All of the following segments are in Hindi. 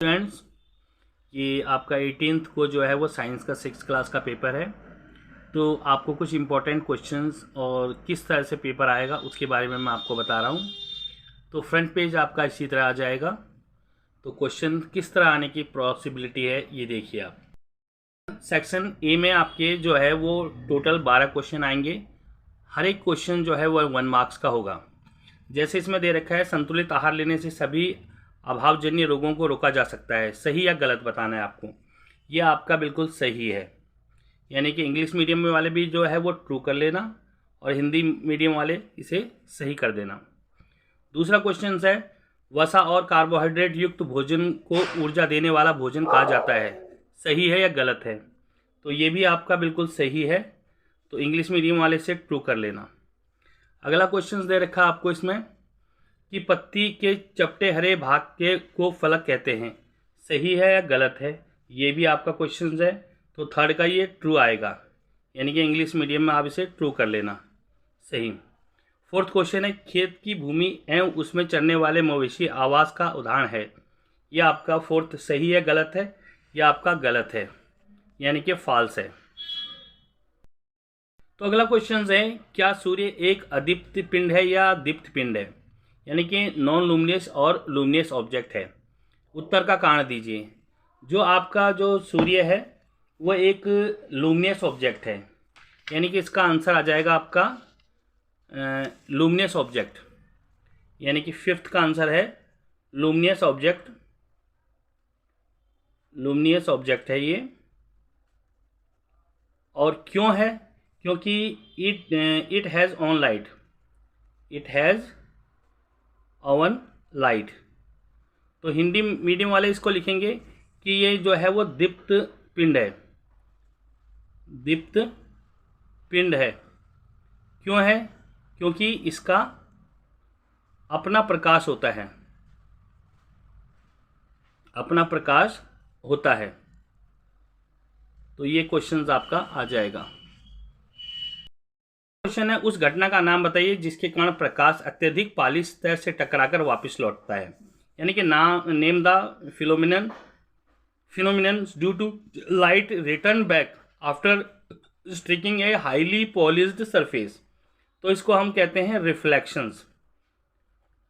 स्टूडेंट्स, ये आपका 18th को जो है वो साइंस का 6th क्लास का पेपर है। तो आपको कुछ इम्पोर्टेंट क्वेश्चंस और किस तरह से पेपर आएगा उसके बारे में मैं आपको बता रहा हूँ। तो फ्रंट पेज आपका इसी तरह आ जाएगा। तो क्वेश्चन किस तरह आने की पॉसिबिलिटी है ये देखिए आप। सेक्शन ए में आपके जो है वो टोटल 12 क्वेश्चन आएंगे। हर एक क्वेश्चन जो है वो 1 मार्क्स का होगा। जैसे इसमें दे रखा है, संतुलित आहार लेने से सभी अभावजन्य रोगों को रोका जा सकता है। सही या गलत बताना है आपको। यह आपका बिल्कुल सही है, यानी कि इंग्लिश मीडियम में वाले भी जो है वो ट्रू कर लेना और हिंदी मीडियम वाले इसे सही कर देना। दूसरा क्वेश्चन है, वसा और कार्बोहाइड्रेट युक्त भोजन को ऊर्जा देने वाला भोजन कहा जाता है। सही है या गलत है? तो ये भी आपका बिल्कुल सही है, तो इंग्लिश मीडियम वाले से ट्रू कर लेना। अगला क्वेश्चन दे रखा आपको इसमें कि पत्ती के चपटे हरे भाग के को फलक कहते हैं। सही है या गलत है? ये भी आपका क्वेश्चन है, तो थर्ड का ये ट्रू आएगा, यानी कि इंग्लिश मीडियम में आप इसे ट्रू कर लेना। सही। फोर्थ क्वेश्चन है, खेत की भूमि एवं उसमें चरने वाले मवेशी आवास का उदाहरण है। यह आपका फोर्थ सही है गलत है? यह आपका गलत है, यानी कि फॉल्स है। तो अगला क्वेश्चन है, क्या सूर्य एक अदीप्त पिंड है या दीप्त पिंड है, यानी कि नॉन लुमिनियस और लुमिनियस ऑब्जेक्ट है। उत्तर का कारण दीजिए। जो आपका जो सूर्य है वो एक लुमिनियस ऑब्जेक्ट है, यानी कि इसका आंसर आ जाएगा आपका लुमिनियस ऑब्जेक्ट, यानी कि फिफ्थ का आंसर है लुमिनियस ऑब्जेक्ट। लुमिनियस ऑब्जेक्ट है ये। और क्यों है? क्योंकि it has on light. It has on light. तो हिंदी मीडियम वाले इसको लिखेंगे कि ये जो है वो दीप्त पिंड है। दीप्त पिंड है। क्यों है? क्योंकि इसका अपना प्रकाश होता है। अपना प्रकाश होता है। तो ये क्वेश्चन आपका आ जाएगा। क्वेश्चन है, उस घटना का नाम बताइए जिसके कारण प्रकाश अत्यधिक पालिश सतह से टकराकर वापस लौटता है, यानी कि name the phenomenon due to light return back after striking a highly polished surface. तो इसको हम कहते हैं रिफ्लेक्शंस।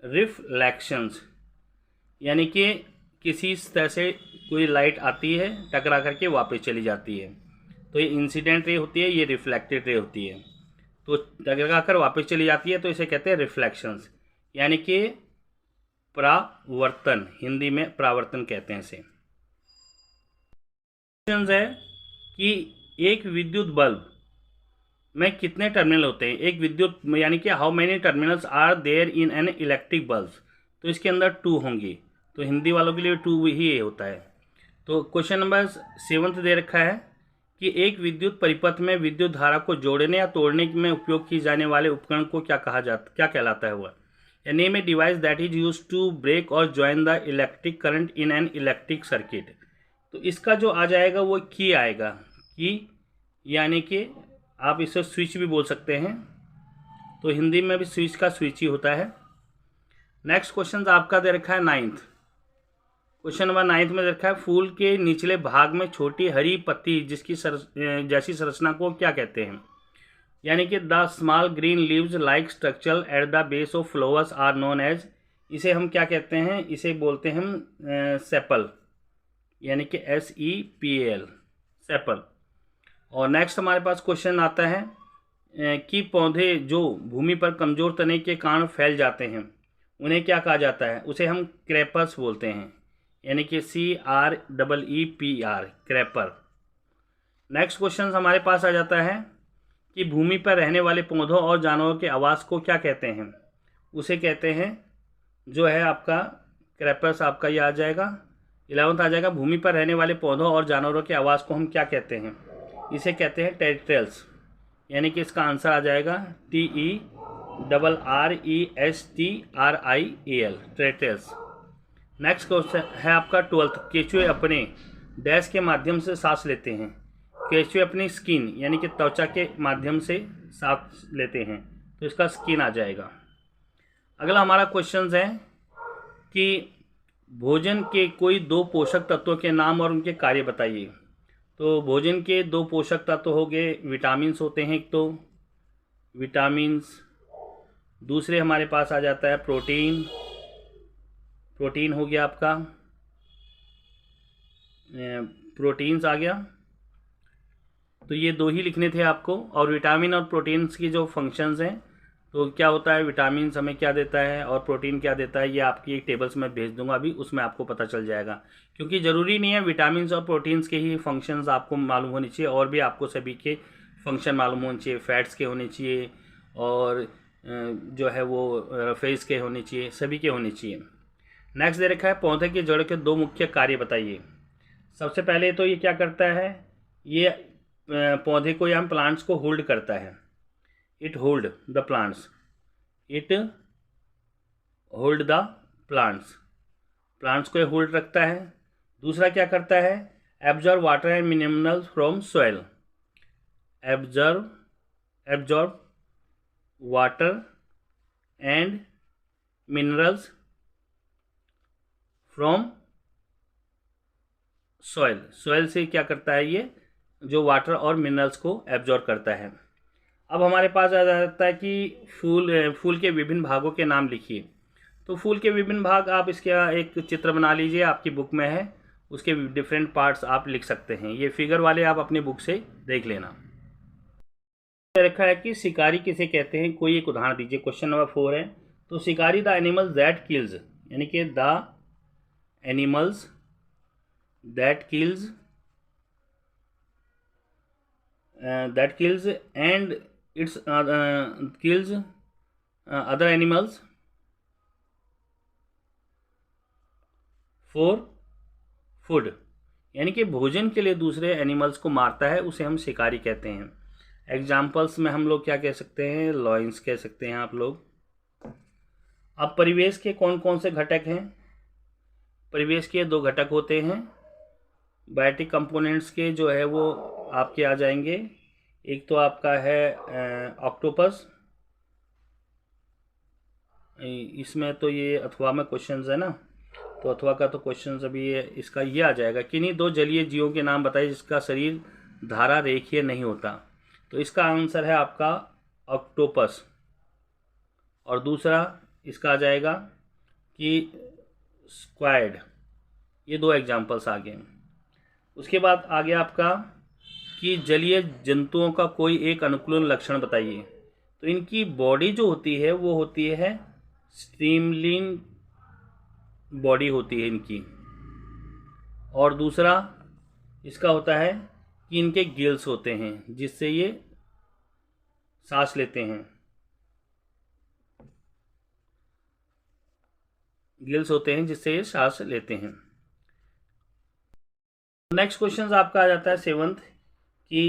रिफ्लेक्शंस यानी कि किसी सतह से कोई लाइट आती है, टकरा करके वापस चली जाती है। तो ये इंसिडेंट रे होती है, ये रिफ्लेक्टेड रे होती है। तो टकरा कर वापस चली जाती है, तो इसे कहते हैं रिफ्लेक्शंस, यानी कि परावर्तन। हिंदी में परावर्तन कहते हैं इसे। क्वेश्चन है कि एक विद्युत बल्ब में कितने टर्मिनल होते हैं। एक विद्युत यानी कि how many terminals are there in an electric bulb. तो इसके अंदर 2 होंगी, तो हिंदी वालों के लिए 2 ही होता है। तो क्वेश्चन नंबर 7 दे रखा है कि एक विद्युत परिपथ में विद्युत धारा को जोड़ने या तोड़ने में उपयोग किए जाने वाले उपकरण को क्या कहलाता है वह। A name a device that is use to break और join the electric current in an electric circuit. तो इसका जो आ जाएगा वो की आएगा। की यानी कि आप इसे स्विच भी बोल सकते हैं, तो हिंदी में भी स्विच का स्विच ही होता है। नेक्स्ट क्वेश्चन आपका दे रखा है 9th। क्वेश्चन नंबर 9 में रखा है, फूल के निचले भाग में छोटी हरी पत्ती जिसकी जैसी संरचना को क्या कहते हैं, यानी कि the small green leaves like structure at the base of flowers are known as. इसे हम क्या कहते हैं? इसे बोलते हैं हम सेपल, यानी कि SEPAL, सेपल। और नेक्स्ट हमारे पास क्वेश्चन आता है कि पौधे जो भूमि पर कमजोर तने के कारण फैल जाते हैं उन्हें क्या कहा जाता है? उसे हम क्रैपर्स बोलते हैं, यानी कि CREEPR, क्रैपर। नेक्स्ट क्वेश्चन हमारे पास आ जाता है कि भूमि पर रहने वाले पौधों और जानवरों के आवास को क्या कहते हैं? उसे कहते हैं जो है आपका क्रैपर्स, आपका ये आ जाएगा। 11th आ जाएगा, भूमि पर रहने वाले पौधों और जानवरों के आवास को हम क्या कहते हैं? इसे कहते हैं टेरिटल्स, यानी कि इसका आंसर आ जाएगा TERRESTRIAL, टेरिटल्स। नेक्स्ट क्वेश्चन है आपका 12th। केचुए अपने डैश के माध्यम से सांस लेते हैं। केचुए अपनी स्किन यानी कि त्वचा के माध्यम से सांस लेते हैं, तो इसका स्किन आ जाएगा। अगला हमारा क्वेश्चन है कि भोजन के कोई दो पोषक तत्वों के नाम और उनके कार्य बताइए। तो भोजन के दो पोषक तत्व हो गए, विटामिन्स होते हैं एक तो विटामिन्स, दूसरे हमारे पास आ जाता है प्रोटीन, प्रोटीन हो गया आपका, प्रोटीन्स आ गया। तो ये दो ही लिखने थे आपको। और विटामिन और प्रोटीन्स की जो फंक्शंस हैं, तो क्या होता है, विटामिन हमें क्या देता है और प्रोटीन क्या देता है, ये आपकी एक टेबल्स में भेज दूंगा अभी, उसमें आपको पता चल जाएगा। क्योंकि ज़रूरी नहीं है विटामिन और प्रोटीन्स के ही फंक्शंस आपको मालूम होने चाहिए, और भी आपको सभी के फंक्शन मालूम होने चाहिए, फैट्स के होने चाहिए और जो है वो फेस के होने चाहिए, सभी के होने चाहिए। नेक्स्ट दे रखा है पौधे की जड़ के दो मुख्य कार्य बताइए। सबसे पहले तो ये क्या करता है, ये पौधे को या प्लांट्स को होल्ड करता है। It hold the plants, it hold the plants, plants को होल्ड रखता है। दूसरा क्या करता है, absorb water and minerals from soil, absorb water and minerals from soil, soil से क्या करता है, ये जो वाटर और मिनरल्स को एब्जॉर्ब करता है। अब हमारे पास आ जाता है कि फूल के विभिन्न भागों के नाम लिखिए। तो फूल के विभिन्न भाग, आप इसका एक चित्र बना लीजिए, आपकी बुक में है, उसके डिफरेंट पार्ट्स आप लिख सकते हैं। ये फिगर वाले आप अपनी बुक से देख लेना। रखा है कि शिकारी किसे कहते हैं, कोई एक उदाहरण दीजिए। क्वेश्चन नंबर 4 है। तो शिकारी द एनिमल दैट किल्स, यानी कि the animals that kills and its kills other animals for food, यानी कि भोजन के लिए दूसरे एनिमल्स को मारता है, उसे हम शिकारी कहते हैं। एग्जाम्पल्स में हम लोग क्या कह सकते हैं, लॉयंस कह सकते हैं आप लोग। अब परिवेश के कौन कौन से घटक हैं, परिवेश के दो घटक होते हैं। बायोटिक कंपोनेंट्स के जो है वो आपके आ जाएंगे, एक तो आपका है ऑक्टोपस, इसमें तो ये अथवा में क्वेश्चंस है ना, तो अथवा का तो क्वेश्चंस अभी इसका ये आ जाएगा। किन्हीं दो जलीय जीवों के नाम बताइए जिसका शरीर धारा रेखीय नहीं होता। तो इसका आंसर है आपका ऑक्टोपस। और दूसरा इसका आ जाएगा कि स्क्वाइड। ये दो एग्जाम्पल्स आ गए। उसके बाद आ गया आपका कि जलीय जंतुओं का कोई एक अनुकूलन लक्षण बताइए। तो इनकी बॉडी जो होती है वो होती है स्ट्रीमलाइन बॉडी होती है इनकी। और दूसरा इसका होता है कि इनके गिल्स होते हैं जिससे ये सांस लेते हैं, गिल्स होते हैं जिससे ये सांस लेते हैं। नेक्स्ट क्वेश्चन आपका आ जाता है 7th कि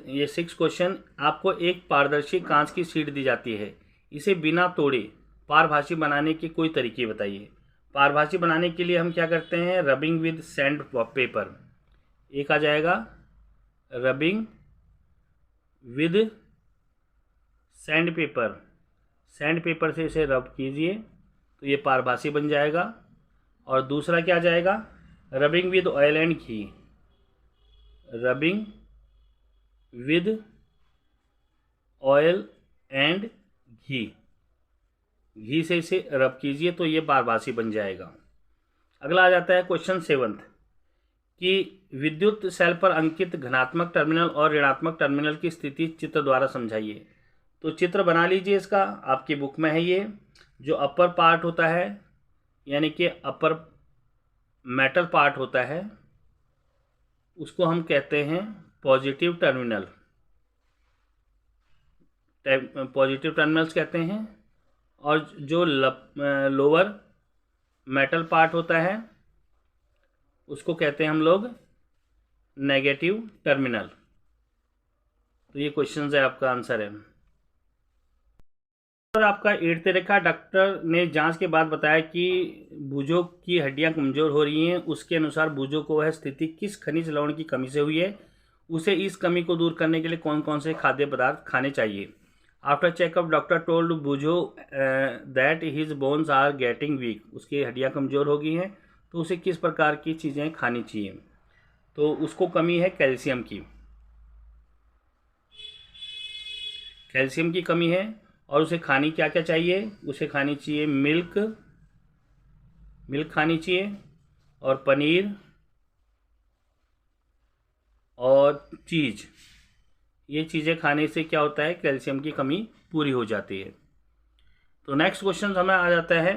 ये 6 क्वेश्चन, आपको एक पारदर्शी कांच की शीट दी जाती है, इसे बिना तोड़े पारभासी बनाने के कोई तरीके बताइए। पारभासी बनाने के लिए हम क्या करते हैं, रबिंग विद सैंड पेपर, एक आ जाएगा rubbing with sand paper, sand paper से इसे रब कीजिए तो ये पारभासी बन जाएगा। और दूसरा क्या आ जाएगा, rubbing with oil and ghee, rubbing with oil and ghee, घी से इसे रब कीजिए तो ये पारभासी बन जाएगा। अगला आ जाता है क्वेश्चन 7th कि विद्युत सेल पर अंकित धनात्मक टर्मिनल और ऋणात्मक टर्मिनल की स्थिति चित्र द्वारा समझाइए। तो चित्र बना लीजिए इसका, आपकी बुक में है ये। जो अपर पार्ट होता है यानी कि अपर मेटल पार्ट होता है उसको हम कहते हैं पॉजिटिव टर्मिनल, पॉजिटिव टर्मिनल्स कहते हैं। और जो लोअर मेटल पार्ट होता है उसको कहते हैं हम लोग नेगेटिव टर्मिनल। तो ये क्वेश्चन है, आपका आंसर है। और आपका 8th रेखा, डॉक्टर ने जांच के बाद बताया कि भुजों की हड्डियां कमजोर हो रही हैं। उसके अनुसार भुजों को वह स्थिति किस खनिज लवण की कमी से हुई है, उसे इस कमी को दूर करने के लिए कौन कौन से खाद्य पदार्थ खाने चाहिए। After checkup doctor told Bhujo that his bones are getting weak, उसकी हड्डियां कमजोर हो गई हैं तो उसे किस प्रकार की चीज़ें खानी चाहिए? तो उसको कमी है कैल्शियम की, कैल्शियम की कमी है। और उसे खानी क्या क्या चाहिए? उसे खानी चाहिए मिल्क खानी चाहिए, और पनीर और चीज़। ये चीज़ें खाने से क्या होता है? कैल्शियम की कमी पूरी हो जाती है। तो नेक्स्ट क्वेश्चन हमें आ जाता है।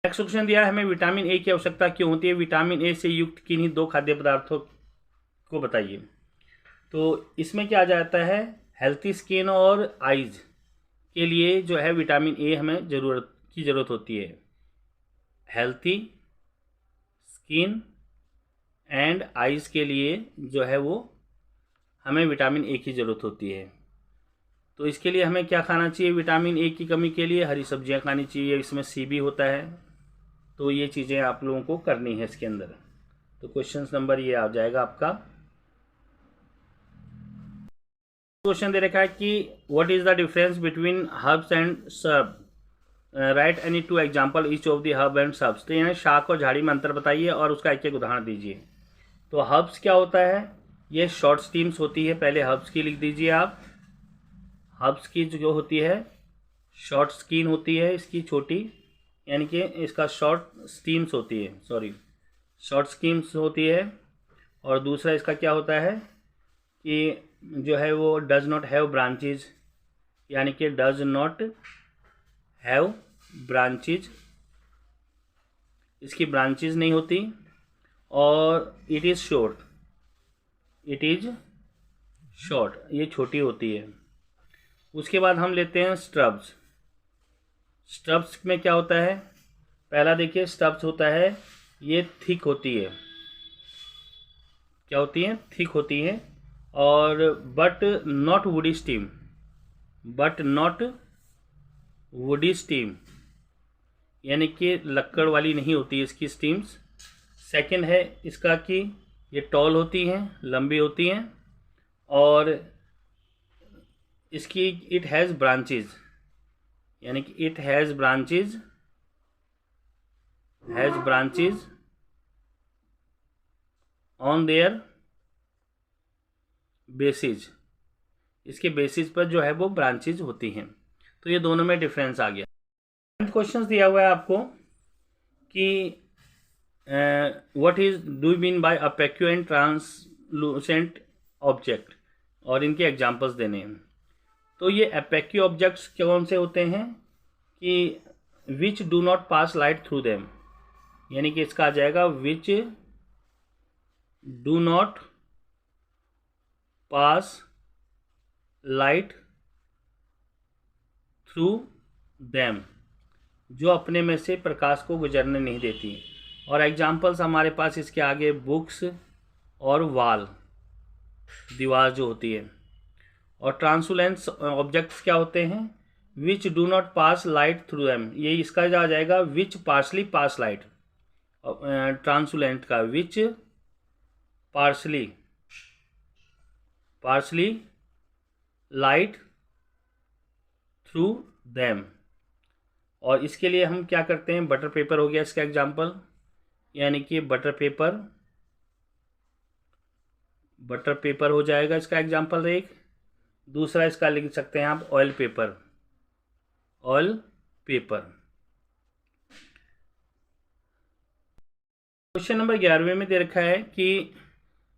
नेक्स्ट क्वेश्चन दिया है हमें, विटामिन ए की आवश्यकता क्यों होती है? विटामिन ए से युक्त किन्हीं 2 खाद्य पदार्थों को बताइए। तो इसमें क्या आ जाता है? हेल्थी स्किन और आइज के लिए जो है विटामिन ए हमें ज़रूरत होती है। हेल्थी स्किन एंड आइज के लिए जो है वो हमें विटामिन ए की ज़रूरत होती है। तो इसके लिए हमें क्या खाना चाहिए? विटामिन ए की कमी के लिए हरी सब्जियां खानी चाहिए, इसमें सी भी होता है। तो ये चीज़ें आप लोगों को करनी है इसके अंदर। तो क्वेश्चन नंबर ये आ जाएगा आपका। क्वेश्चन दे रखा है कि what is the difference between herbs and SERB, right any 2 example each of the herb and shrubs. तो यहाँ शाक और झाड़ी में अंतर बताइए और उसका एक एक उदाहरण दीजिए। तो हर्ब्स क्या होता है? ये शॉर्ट स्टीम्स होती है। पहले हर्ब्स की लिख दीजिए आप। हर्ब्स की जो होती है शॉर्ट स्किन होती है इसकी छोटी, यानी कि इसका शॉर्ट स्टीम्स होती है, सॉरी शॉर्ट स्कीम्स होती है। और दूसरा इसका क्या होता है कि जो है वो डज नॉट हैव ब्रांचेज, यानी कि डज नॉट हैव ब्रांचेज, इसकी ब्रांचेज नहीं होती। और इट इज़ शॉर्ट, ये छोटी होती है। उसके बाद हम लेते हैं स्ट्रब्स। स्ट्रब्स में क्या होता है? पहला देखिए, स्ट्रब्स होता है ये थिक होती है। क्या होती है? थिक होती है। और बट नॉट वुडी स्टीम, यानी कि लक्कड़ वाली नहीं होती है इसकी स्टीम्स। सेकंड है इसका कि ये टॉल होती हैं, लंबी होती हैं। और इसकी इट हैज़ ब्रांचेज, यानी कि it has branches on their basis, इसके बेसिस पर जो है वो ब्रांचेज होती हैं। तो ये दोनों में डिफरेंस आ गया। क्वेश्चन दिया हुआ है आपको कि what is do you mean by opaque and translucent object, और इनके एग्जांपल्स देने हैं। तो ये अपेक्यू ऑब्जेक्ट्स कौन से होते हैं? कि which do not pass light through them, यानी कि इसका आ जाएगा which do not pass light through them, जो अपने में से प्रकाश को गुजरने नहीं देती। और एग्जाम्पल्स हमारे पास इसके आगे बुक्स और वॉल, दीवार जो होती है। और ट्रांसुलेंस ऑब्जेक्ट्स क्या होते हैं? Which do not pass light through them, ये इसका आ जाएगा विच पार्सली पास लाइट। ट्रांसुलेंट का विच पार्सली लाइट थ्रू देम। और इसके लिए हम क्या करते हैं? बटर पेपर हो गया इसका एग्जाम्पल, यानी कि बटर पेपर हो जाएगा इसका एग्जाम्पल एक। दूसरा इसका लिख सकते हैं आप ऑयल पेपर। क्वेश्चन नंबर 11वें में दे रखा है कि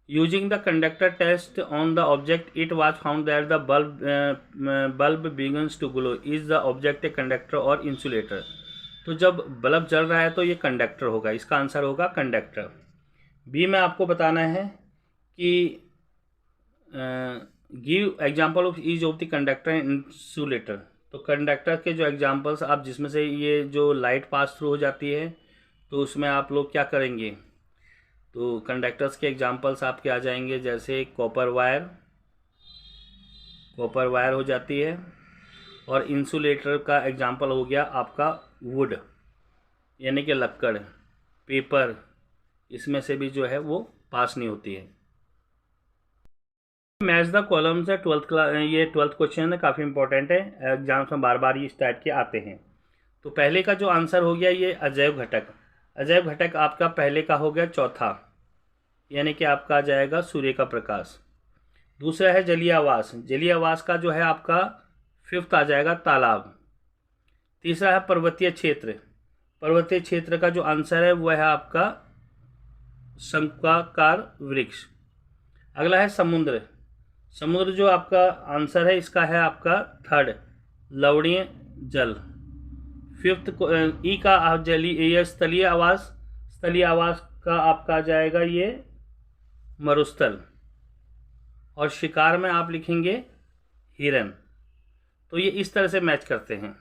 using the conductor test on the object it was found that the bulb begins to glow, is the object a conductor और इंसुलेटर। तो जब बल्ब जल रहा है तो ये कंडक्टर होगा, इसका आंसर होगा कंडक्टर। बी में आपको बताना है कि give example of each of the conductor and insulator. तो कंडक्टर के जो एग्जाम्पल्स आप जिसमें से ये जो लाइट पास थ्रू हो जाती है, तो उसमें आप लोग क्या करेंगे? तो कंडक्टर्स के एग्जाम्पल्स आपके आ जाएंगे, जैसे कॉपर वायर हो जाती है। और इंसुलेटर का एग्जाम्पल हो गया आपका वुड, यानी कि लक्कड़। पेपर, इसमें से भी जो है वो पास नहीं होती है। मैच द कॉलम्स है 12th क्लास, ये 12th क्वेश्चन है, काफ़ी इंपॉर्टेंट है, एग्जाम्स में बार बार ये इस टाइप के आते हैं। तो पहले का जो आंसर हो गया ये अजैव घटक। अजैव घटक आपका पहले का हो गया चौथा, यानी कि आपका आ जाएगा सूर्य का प्रकाश। दूसरा है जलीय आवास। जलीय आवास का जो है आपका फिफ्थ आ जाएगा तालाब। तीसरा है पर्वतीय क्षेत्र। पर्वतीय क्षेत्र का जो आंसर है वह है आपका शंक्वाकार वृक्ष। अगला है समुद्र। समुद्र जो आपका आंसर है इसका है आपका थर्ड, लवणीय जल। फिफ्थ ई का जलीय स्थलीय आवास। स्थलीय आवास का आपका आ जाएगा ये मरुस्थल। और शिकार में आप लिखेंगे हिरन। तो ये इस तरह से मैच करते हैं।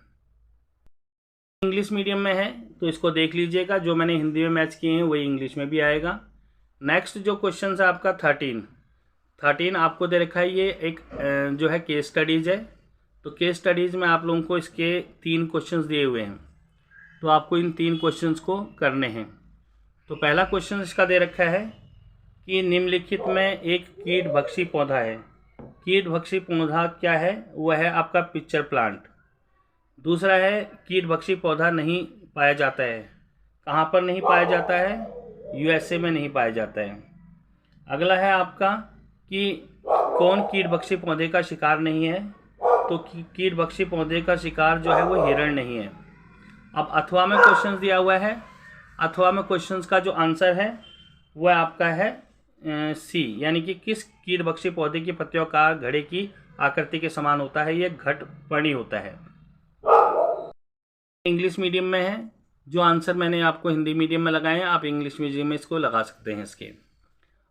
इंग्लिश मीडियम में है तो इसको देख लीजिएगा, जो मैंने हिंदी में मैच किए हैं वही इंग्लिश में भी आएगा। नेक्स्ट जो क्वेश्चन है आपका 13 आपको दे रखा है, ये एक जो है केस स्टडीज़ है। तो केस स्टडीज़ में आप लोगों को इसके 3 क्वेश्चंस दिए हुए हैं, तो आपको इन 3 क्वेश्चंस को करने हैं। तो पहला क्वेश्चन इसका दे रखा है कि निम्नलिखित में एक कीटभक्षी पौधा है। कीटभक्षी पौधा क्या है? वह है आपका पिक्चर प्लांट। दूसरा है कीटभक्षी पौधा नहीं पाया जाता है। कहाँ पर नहीं पाया जाता है? यूएसए में नहीं पाया जाता है। अगला है आपका कि कौन कीटभक्षी पौधे का शिकार नहीं है? तो कीटभक्षी पौधे का शिकार जो है वो हिरण नहीं है। अब अथवा में क्वेश्चन दिया हुआ है। अथवा में क्वेश्चंस का जो आंसर है वह आपका है सी, यानी कि किस कीटभक्षी पौधे की पत्तियों का घड़े की आकृति के समान होता है? ये घटपर्णी होता है। इंग्लिश मीडियम में है, जो आंसर मैंने आपको हिंदी मीडियम में लगाए हैं आप इंग्लिश मीडियम में इसको लगा सकते हैं इसके।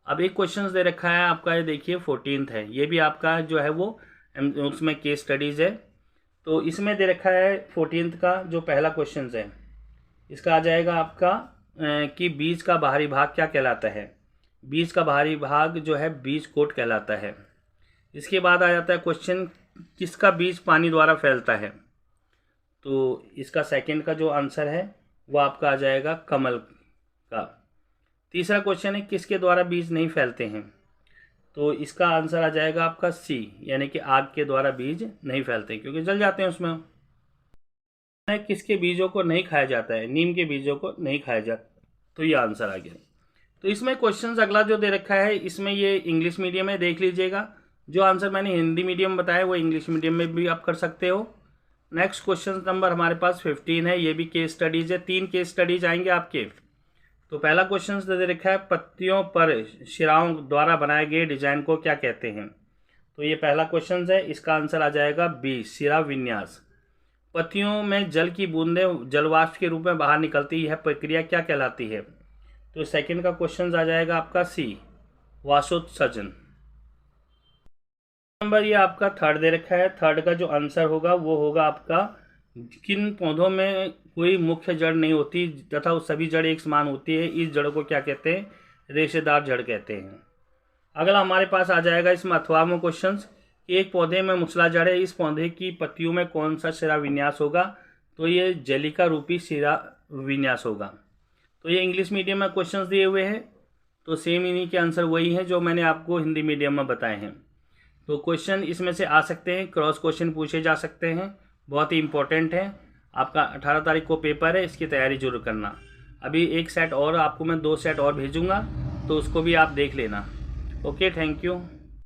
अब एक क्वेश्चन दे रखा है आपका, ये देखिए 14th है, ये भी आपका जो है वो उसमें केस स्टडीज़ है। तो इसमें दे रखा है 14th का जो पहला क्वेश्चन है, इसका आ जाएगा आपका कि बीज का बाहरी भाग क्या कहलाता है? बीज का बाहरी भाग जो है बीज कोट कहलाता है। इसके बाद आ जाता है क्वेश्चन किसका बीज पानी द्वारा फैलता है? तो इसका सेकंड का जो आंसर है वो आपका आ जाएगा कमल का। तीसरा क्वेश्चन है किसके द्वारा बीज नहीं फैलते हैं? तो इसका आंसर आ जाएगा आपका सी, यानी कि आग के द्वारा बीज नहीं फैलते क्योंकि जल जाते हैं उसमें। किसके बीजों को नहीं खाया जाता है? नीम के बीजों को नहीं खाया जाता। तो ये आंसर आ गया। तो इसमें क्वेश्चंस अगला जो दे रखा है इसमें ये इंग्लिश मीडियम में देख लीजिएगा। जो आंसर मैंने हिंदी मीडियम बताया वो इंग्लिश मीडियम में भी आप कर सकते हो। नेक्स्ट क्वेश्चन नंबर हमारे पास 15 है, ये भी केस स्टडीज़ है। 3 केस स्टडीज आएंगे आपके। तो पहला क्वेश्चन दे रखा है पत्तियों पर शिराओं द्वारा बनाए गए डिजाइन को क्या कहते हैं? तो ये पहला क्वेश्चन है, इसका आंसर आ जाएगा बी, शिरा विन्यास। पत्तियों में जल की बूंदें जलवाष्प के रूप में बाहर निकलती है, प्रक्रिया क्या कहलाती है? तो सेकंड का क्वेश्चन आ जाएगा आपका सी, वासोत्सर्जन। नंबर ये आपका थर्ड दे रखा है। थर्ड का जो आंसर होगा वो होगा आपका किन पौधों में कोई मुख्य जड़ नहीं होती तथा वो सभी जड़ एक समान होती है, इस जड़ को क्या कहते हैं? रेशेदार जड़ कहते हैं। अगला हमारे पास आ जाएगा इसमें अथवा में क्वेश्चन, एक पौधे में मुसला जड़ है, इस पौधे की पत्तियों में कौन सा शिरा विन्यास होगा? तो ये जलिका रूपी शिरा विन्यास होगा। तो ये इंग्लिश मीडियम में क्वेश्चंस दिए हुए हैं, तो सेम इन्हीं के आंसर वही हैं जो मैंने आपको हिंदी मीडियम में बताए हैं। तो क्वेश्चन इसमें से आ सकते हैं, क्रॉस क्वेश्चन पूछे जा सकते हैं, बहुत ही इंपॉर्टेंट है। आपका 18 तारीख को पेपर है, इसकी तैयारी जरूर करना। अभी एक सेट और आपको मैं 2 सेट और भेजूँगा, तो उसको भी आप देख लेना। Okay, thank you.